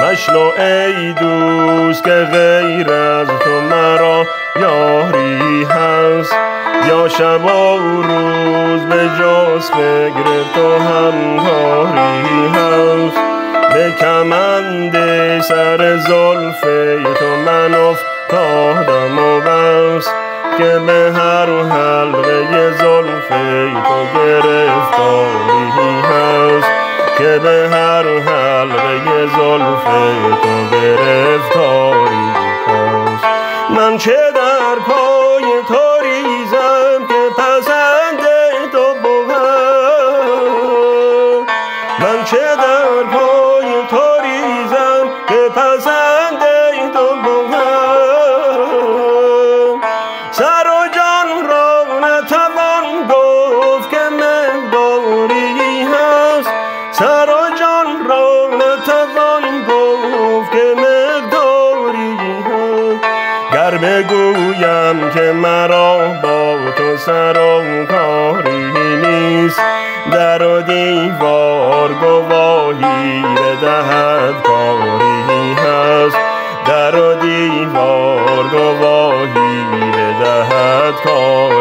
مشنو ای دوست که غیر از تو مرا یاری هست، یا شب و روز به جز فکر تو همکاری هست. به کمند سر زلف تو من افتادم و بس، که به هر حلقه زلف تو گرفتاری هست، که به هر حلقه زلف تو گرفتاری هست. من چه در پای تو ریزم که پسند تو بود، من چه در پای تو ریزم که پسند تو بود. سر و جان را نتوان گفت که مقداری هست، سر و جان را نتوان گفت که مقداری هست. گر بگویم که مرا با تو سر و کاری نیست، در و دیوار گواهی بدهد کاری هست، در و دیوار گواهی بدهد کاری